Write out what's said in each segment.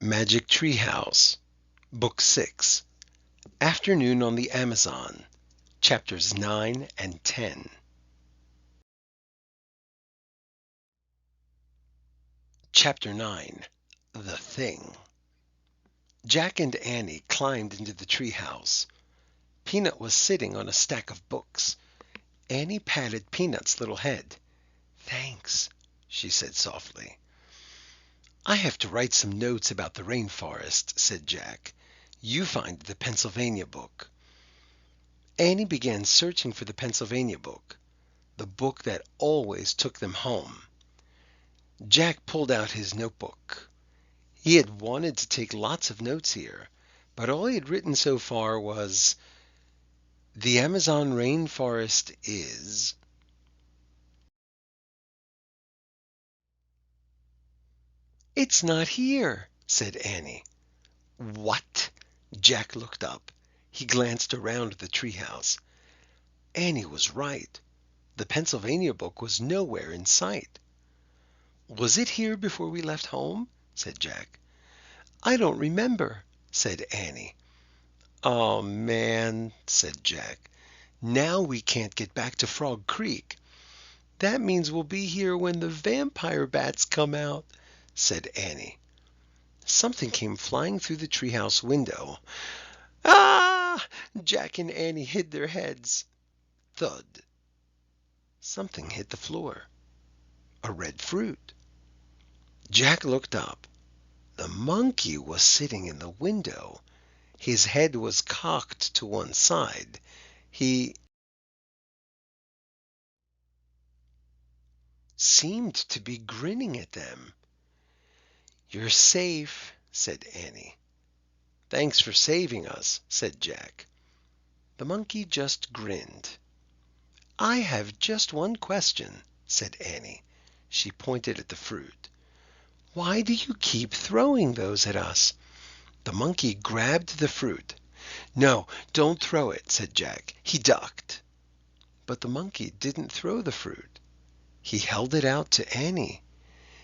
Magic Tree House, Book 6, Afternoon on the Amazon, Chapters 9 and 10. Chapter 9, The Thing. Jack and Annie climbed into the tree house. Peanut was sitting on a stack of books. Annie patted Peanut's little head. "Thanks," she said softly. "I have to write some notes about the rainforest," said Jack. "You find the Pennsylvania book." Annie began searching for the Pennsylvania book, the book that always took them home. Jack pulled out his notebook. He had wanted to take lots of notes here, but all he had written so far was, "The Amazon rainforest is." "It's not here," said Annie. "What?" Jack looked up. He glanced around the treehouse. Annie was right. The Pennsylvania book was nowhere in sight. "Was it here before we left home?" said Jack. "I don't remember," said Annie. "Oh, man," said Jack. "Now we can't get back to Frog Creek." "That means we'll be here when the vampire bats come out," said Annie. Something came flying through the treehouse window. "Ah!" Jack and Annie hid their heads. Thud. Something hit the floor. A red fruit. Jack looked up. The monkey was sitting in the window. His head was cocked to one side. He seemed to be grinning at them. "You're safe," said Annie. "Thanks for saving us," said Jack. The monkey just grinned. "I have just one question," said Annie. She pointed at the fruit. "Why do you keep throwing those at us?" The monkey grabbed the fruit. "No, don't throw it," said Jack. He ducked. But the monkey didn't throw the fruit. He held it out to Annie.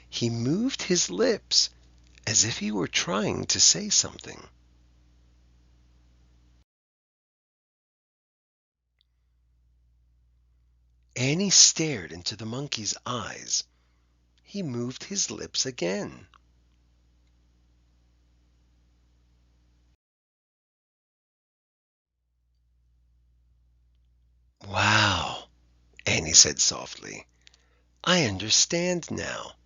He moved his lips as if he were trying to say something. Annie stared into the monkey's eyes. He moved his lips again. "Wow," Annie said softly. "I understand now."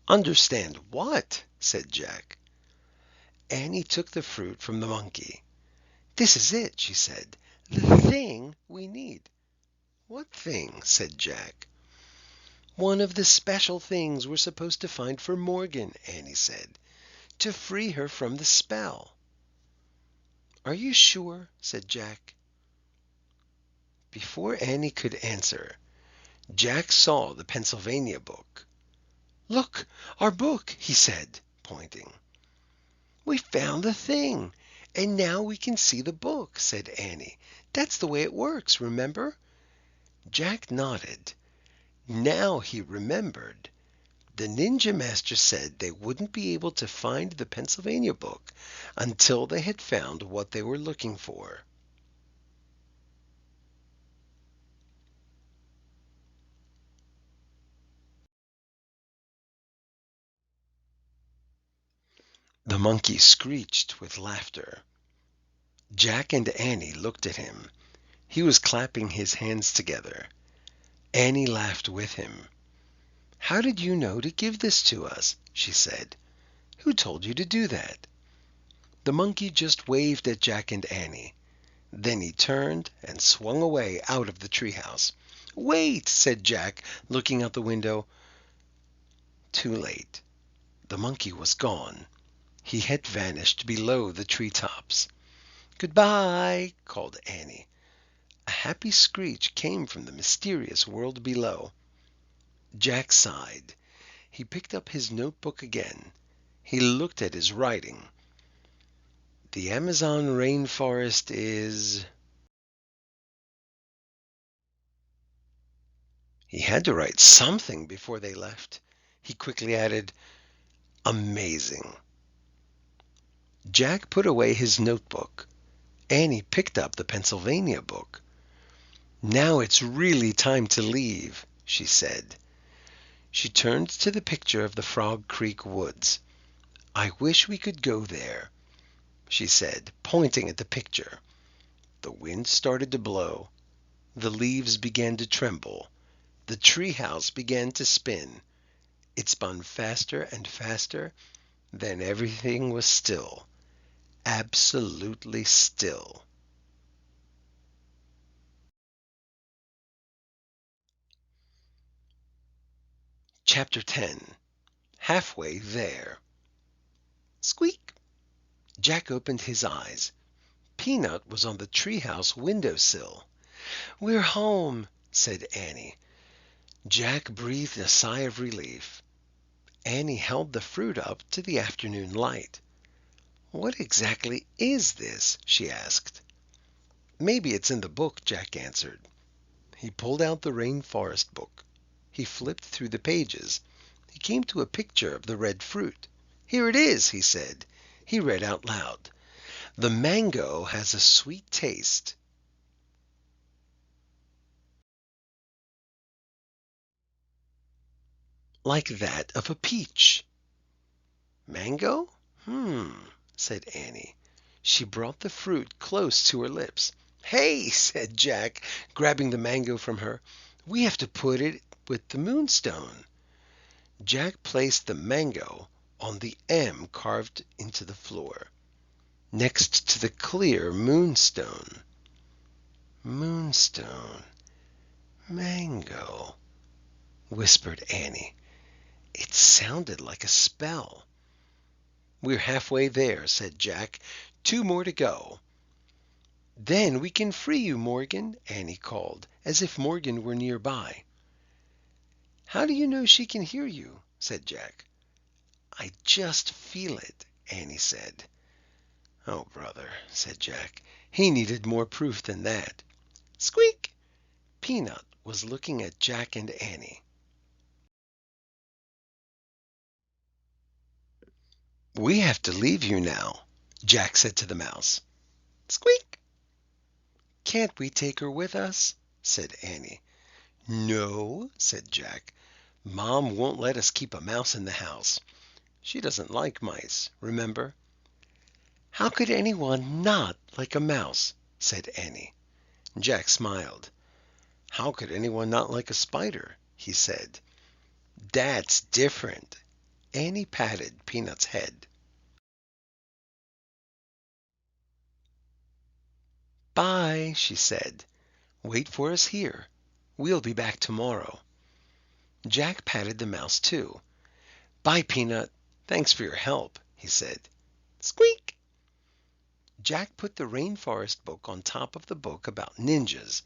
"Understand what?" said Jack. Annie took the fruit from the monkey. "This is it," she said. "The thing we need." "What thing?" said Jack. "One of the special things we're supposed to find for Morgan," Annie said, "to free her from the spell." "Are you sure?" said Jack. Before Annie could answer, Jack saw the Pennsylvania book. "Look, our book," he said, pointing. "We found the thing, and now we can see the book," said Annie. "That's the way it works, remember?" Jack nodded. Now he remembered. The ninja master said they wouldn't be able to find the Pennsylvania book until they had found what they were looking for. The monkey screeched with laughter. Jack and Annie looked at him. He was clapping his hands together. Annie laughed with him. "How did you know to give this to us?" she said. "Who told you to do that?" The monkey just waved at Jack and Annie. Then he turned and swung away out of the treehouse. "Wait!" said Jack, looking out the window. Too late. The monkey was gone. He had vanished below the treetops. "Goodbye," called Annie. A happy screech came from the mysterious world below. Jack sighed. He picked up his notebook again. He looked at his writing. "The Amazon rainforest is—" He had to write something before they left. He quickly added, "amazing." Jack put away his notebook. Annie picked up the Pennsylvania book. "Now it's really time to leave," she said. She turned to the picture of the Frog Creek woods. "I wish we could go there," she said, pointing at the picture. The wind started to blow. The leaves began to tremble. The treehouse began to spin. It spun faster and faster. Then everything was still. Absolutely still. Chapter 10. Halfway There. Squeak! Jack opened his eyes. Peanut was on the treehouse window sill. "We're home," said Annie. Jack breathed a sigh of relief. Annie held the fruit up to the afternoon light. "What exactly is this?" she asked. "Maybe it's in the book," Jack answered. He pulled out the rainforest book. He flipped through the pages. He came to a picture of the red fruit. "Here it is," he said. He read out loud. "The mango has a sweet taste like that of a peach." "Mango? Said Annie. She brought the fruit close to her lips. "Hey," said Jack, grabbing the mango from her. "We have to put it with the moonstone." Jack placed the mango on the M carved into the floor, next to the clear moonstone. "Moonstone, mango," whispered Annie. It sounded like a spell. "We're halfway there," said Jack. "Two more to go." "Then we can free you, Morgan," Annie called, as if Morgan were nearby. "How do you know she can hear you?" said Jack. "I just feel it," Annie said. "Oh, brother," said Jack. He needed more proof than that. Squeak! Peanut was looking at Jack and Annie. "We have to leave you now," Jack said to the mouse. Squeak! "Can't we take her with us?" said Annie. "No," said Jack. "Mom won't let us keep a mouse in the house. She doesn't like mice, remember?" "How could anyone not like a mouse?" said Annie. Jack smiled. "How could anyone not like a spider?" he said. "That's different." Annie patted Peanut's head. "Bye," she said. "Wait for us here. We'll be back tomorrow." Jack patted the mouse too. "Bye, Peanut. Thanks for your help," he said. Squeak! Jack put the rainforest book on top of the book about ninjas.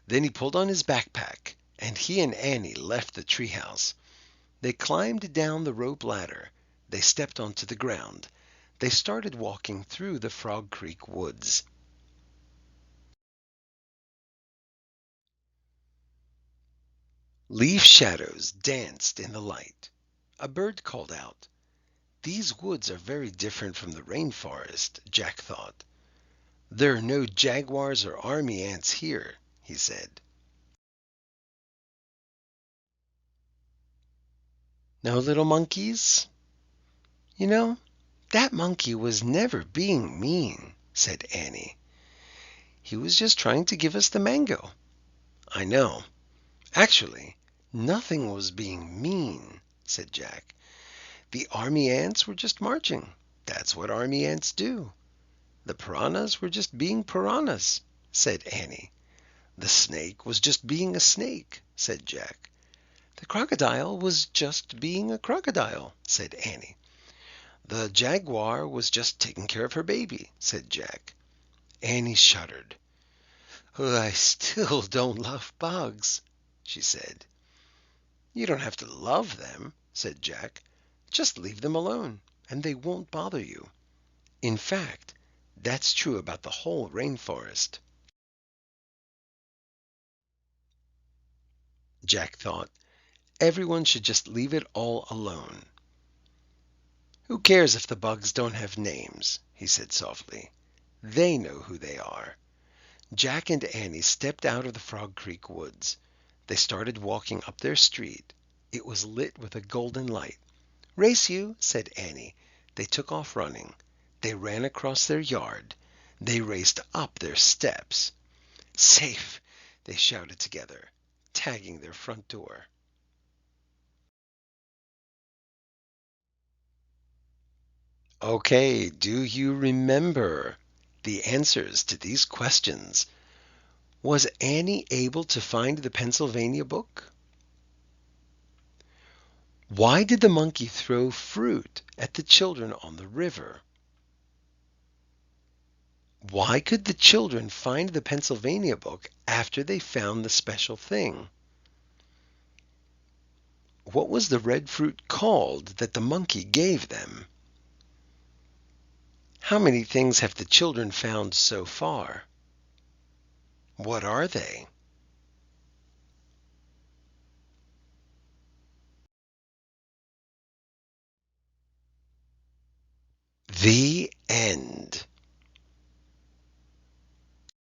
Then he pulled on his backpack, and he and Annie left the treehouse. They climbed down the rope ladder. They stepped onto the ground. They started walking through the Frog Creek woods. Leaf shadows danced in the light. A bird called out. "These woods are very different from the rainforest," Jack thought. "There are no jaguars or army ants here," he said. "No little monkeys?" "You know, that monkey was never being mean," said Annie. "He was just trying to give us the mango." "I know. Actually, nothing was being mean," said Jack. "The army ants were just marching. That's what army ants do." "The piranhas were just being piranhas," said Annie. "The snake was just being a snake," said Jack. "The crocodile was just being a crocodile," said Annie. "The jaguar was just taking care of her baby," said Jack. Annie shuddered. "I still don't love bugs," she said. "You don't have to love them," said Jack. "Just leave them alone, and they won't bother you. In fact, that's true about the whole rainforest." Jack thought everyone should just leave it all alone. Who cares if the bugs don't have names? He said softly. They know who they are. Jack and Annie stepped out of the Frog Creek woods. They started walking up their street. It was lit with a golden light. "Race you," said Annie. They took off running. They ran across their yard. They raced up their steps. "Safe!" they shouted together, tagging their front door. Okay, do you remember the answers to these questions? Was Annie able to find the Pennsylvania book? Why did the monkey throw fruit at the children on the river? Why could the children find the Pennsylvania book after they found the special thing? What was the red fruit called that the monkey gave them? How many things have the children found so far? What are they? The end.